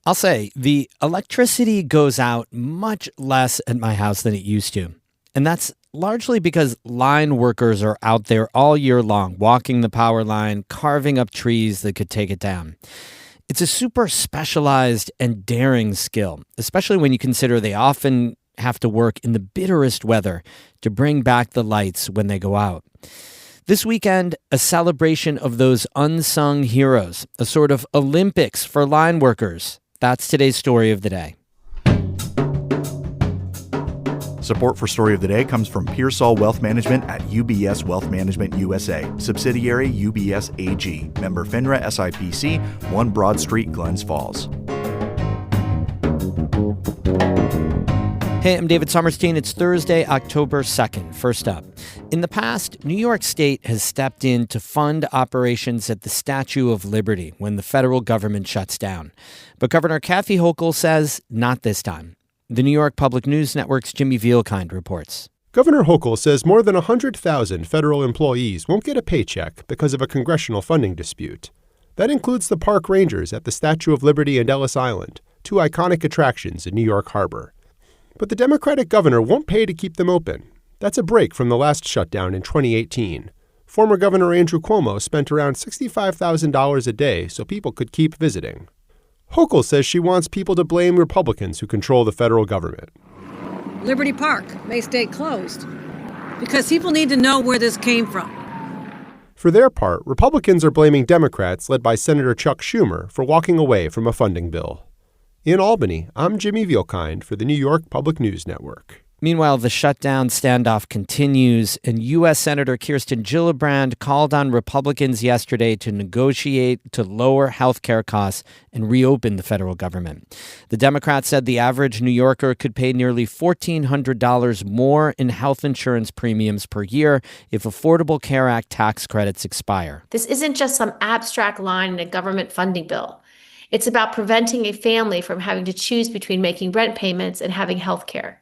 I'll say the electricity goes out much less at my house than it used to. And that's largely because line workers are out there all year long, walking the power line, carving up trees that could take it down. It's a super specialized and daring skill, especially when you consider they often have to work in the bitterest weather to bring back the lights when they go out. This weekend, a celebration of those unsung heroes, a sort of Olympics for line workers. That's today's story of the day. Support for Story of the Day comes from Pearsall Wealth Management at UBS Wealth Management USA, subsidiary UBS AG, member FINRA SIPC, 1 Broad Street, Glens Falls. Hey, I'm David Sommerstein. It's Thursday, October 2nd. First up, in the past, New York State has stepped in to fund operations at the Statue of Liberty when the federal government shuts down. But Governor Kathy Hochul says not this time. The New York Public News Network's Jimmy Vielkind reports. Governor Hochul says more than 100,000 federal employees won't get a paycheck because of a congressional funding dispute. That includes the park rangers at the Statue of Liberty and Ellis Island, 2 iconic attractions in New York Harbor. But the Democratic governor won't pay to keep them open. That's a break from the last shutdown in 2018. Former Governor Andrew Cuomo spent around $65,000 a day so people could keep visiting. Hochul says she wants people to blame Republicans who control the federal government. Liberty Park may stay closed because people need to know where this came from. For their part, Republicans are blaming Democrats led by Senator Chuck Schumer for walking away from a funding bill. In Albany, I'm Jimmy Vielkind for the New York Public News Network. Meanwhile, the shutdown standoff continues, and U.S. Senator Kirsten Gillibrand called on Republicans yesterday to negotiate to lower health care costs and reopen the federal government. The Democrats said the average New Yorker could pay nearly $1,400 more in health insurance premiums per year if Affordable Care Act tax credits expire. This isn't just some abstract line in a government funding bill. It's about preventing a family from having to choose between making rent payments and having health care.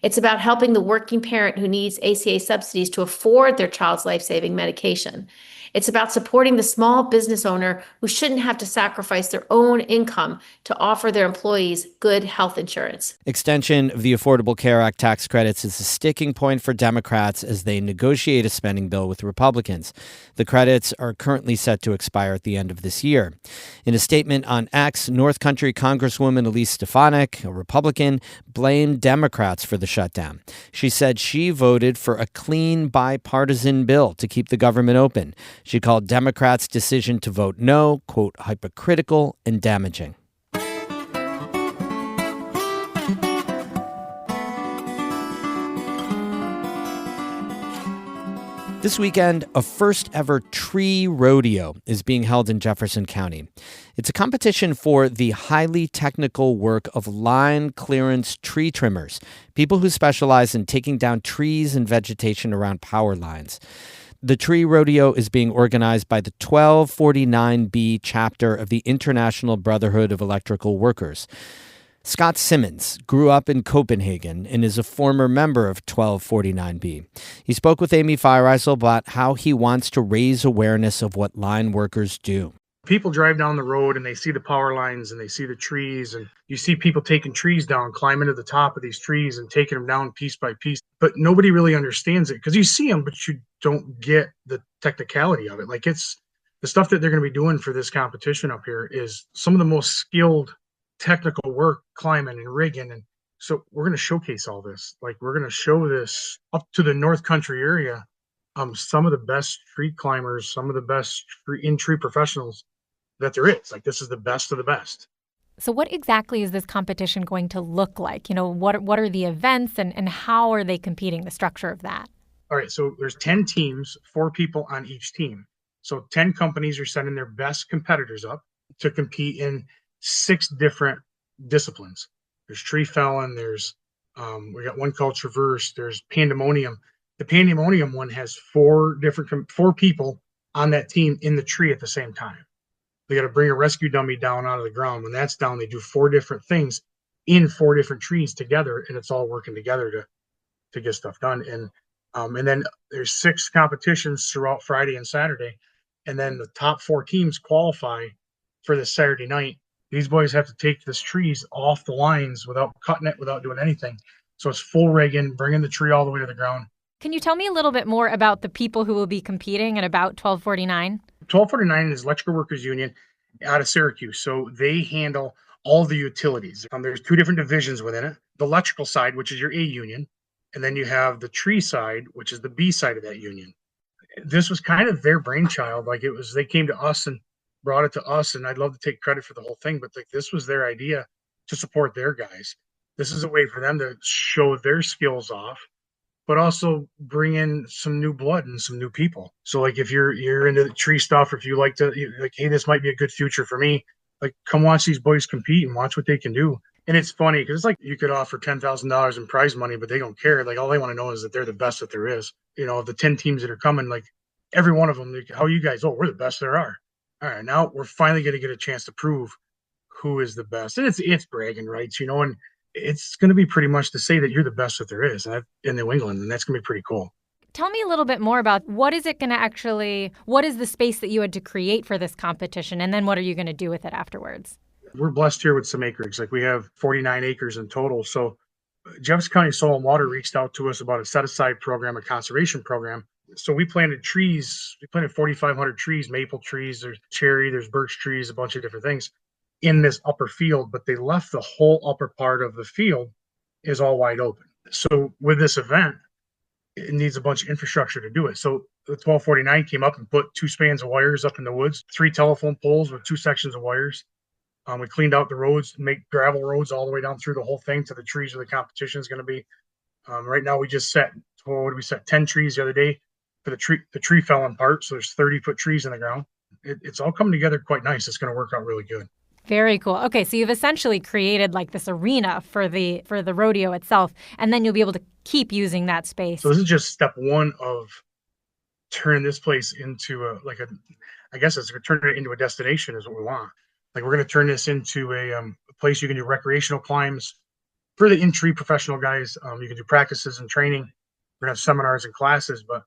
It's about helping the working parent who needs ACA subsidies to afford their child's life-saving medication. It's about supporting the small business owner who shouldn't have to sacrifice their own income to offer their employees good health insurance. Extension of the Affordable Care Act tax credits is a sticking point for Democrats as they negotiate a spending bill with Republicans. The credits are currently set to expire at the end of this year. In a statement on X, North Country Congresswoman Elise Stefanik, a Republican, blamed Democrats for the shutdown. She said she voted for a clean, bipartisan bill to keep the government open. She called Democrats' decision to vote no, quote, hypocritical and damaging. This weekend, a first-ever tree rodeo is being held in Jefferson County. It's a competition for the highly technical work of line clearance tree trimmers, people who specialize in taking down trees and vegetation around power lines. The tree rodeo is being organized by the 1249B chapter of the International Brotherhood of Electrical Workers. Scott Simmons grew up in Copenhagen and is a former member of 1249B. He spoke with Amy Feiereisel about how he wants to raise awareness of what line workers do. People drive down the road and they see the power lines and they see the trees, and you see people taking trees down, climbing to the top of these trees and taking them down piece by piece. But nobody really understands it because you see them, but you don't get the technicality of it. Like, it's the stuff that they're going to be doing for this competition up here is some of the most skilled technical work, climbing and rigging. And so we're going to showcase all this. Like, we're going to show this up to the North Country area. Some of the best tree climbers, some of the best tree professionals that there is. Like, this is the best of the best. So what exactly is this competition going to look like? You know, what are the events and how are they competing, the structure of that? All right, so there's 10 teams, 4 people on each team. So 10 companies are sending their best competitors up to compete in 6 different disciplines. There's tree felling, there's we got one called traverse, there's pandemonium. The pandemonium one has 4 people on that team in the tree at the same time. They got to bring a rescue dummy down out of the ground. When that's down, they do 4 different things in 4 different trees together, and it's all working together to get stuff done. And then there's 6 competitions throughout Friday and Saturday, and then the top 4 teams qualify for this Saturday night These boys have to take this trees off the lines without cutting it, without doing anything. So it's full rigging, bringing the tree all the way to the ground. Can you tell me a little bit more about the people who will be competing at about 1249? 1249 is Electrical Workers Union out of Syracuse. So they handle all the utilities. There's two different divisions within it. The electrical side, which is your A union, and then you have the tree side, which is the B side of that union. This was kind of their brainchild. Like they came to us and brought it to us, and I'd love to take credit for the whole thing, but like this was their idea to support their guys. This is a way for them to show their skills off, but also bring in some new blood and some new people. So like if you're into the tree stuff, or if you like to, like, hey, this might be a good future for me, like come watch these boys compete and watch what they can do. And it's funny because it's like you could offer $10,000 in prize money, but they don't care. Like all they want to know is that they're the best that there is. Of the 10 teams that are coming, like every one of them, like, how are you guys? Oh, we're the best there are. All right, now we're finally going to get a chance to prove who is the best. And it's bragging rights, and it's going to be pretty much to say that you're the best that there is in New England, and that's going to be pretty cool. Tell me a little bit more about what is the space that you had to create for this competition, and then what are you going to do with it afterwards? We're blessed here with some acreage. Like we have 49 acres in total. So Jefferson County Soil and Water reached out to us about a set-aside program, a conservation program. So we planted trees. We planted 4,500 trees, maple trees, there's cherry, there's birch trees, a bunch of different things in this upper field, but they left the whole upper part of the field is all wide open. So with this event, it needs a bunch of infrastructure to do it. So the 1249 came up and put 2 spans of wires up in the woods, 3 telephone poles with 2 sections of wires. We cleaned out the roads, make gravel roads all the way down through the whole thing to the trees where the competition is going to be. Right now, we just set 10 trees the other day for the tree. The tree fell apart, so there's 30-foot trees in the ground. It's all coming together quite nice. It's going to work out really good. Very cool. Okay, so you've essentially created like this arena for the rodeo itself, and then you'll be able to keep using that space. So this is just step one of turning this place into I guess it's turning it into a destination is what we want. Like we're going to turn this into a place you can do recreational climbs for the in-tree professional guys. You can do practices and training. We're going to have seminars and classes, but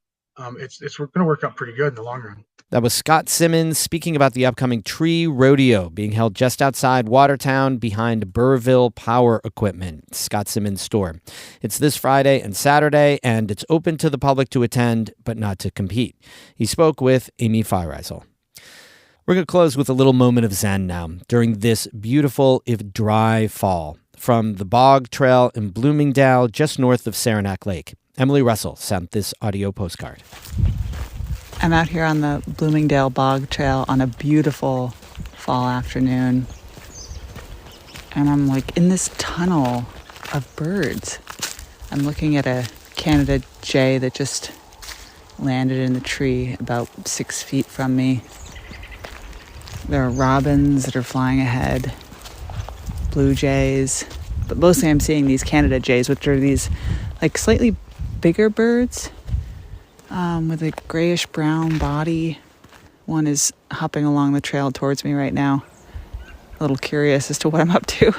it's going to work out pretty good in the long run. That was Scott Simmons speaking about the upcoming tree rodeo being held just outside Watertown behind Burrville Power Equipment, Scott Simmons' store. It's this Friday and Saturday, and it's open to the public to attend, but not to compete. He spoke with Amy Feiereisel. We're going to close with a little moment of zen now during this beautiful, if dry, fall from the Bog Trail in Bloomingdale, just north of Saranac Lake. Emily Russell sent this audio postcard. I'm out here on the Bloomingdale Bog Trail on a beautiful fall afternoon. And I'm like in this tunnel of birds. I'm looking at a Canada jay that just landed in the tree about 6 feet from me. There are robins that are flying ahead, blue jays, but mostly I'm seeing these Canada jays, which are these like slightly bigger birds with a grayish brown body. One is hopping along the trail towards me right now, a little curious as to what I'm up to.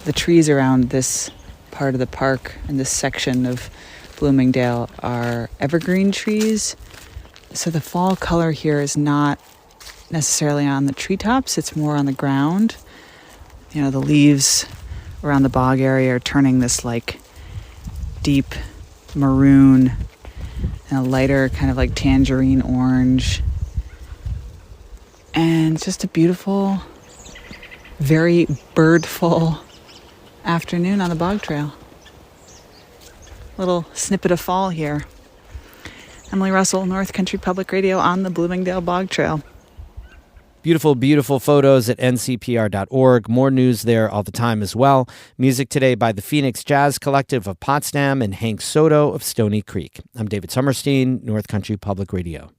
The trees around this part of the park and this section of Bloomingdale are evergreen trees. So the fall color here is not necessarily on the treetops, it's more on the ground. The leaves around the bog area are turning this like deep maroon and a lighter kind of like tangerine orange. And just a beautiful, very birdful afternoon on the bog trail. Little snippet of fall here. Emily Russell, North Country Public Radio on the Bloomingdale Bog Trail. Beautiful, beautiful photos at ncpr.org. More news there all the time as well. Music today by the Phoenix Jazz Collective of Potsdam and Hank Soto of Stony Creek. I'm David Summerstein, North Country Public Radio.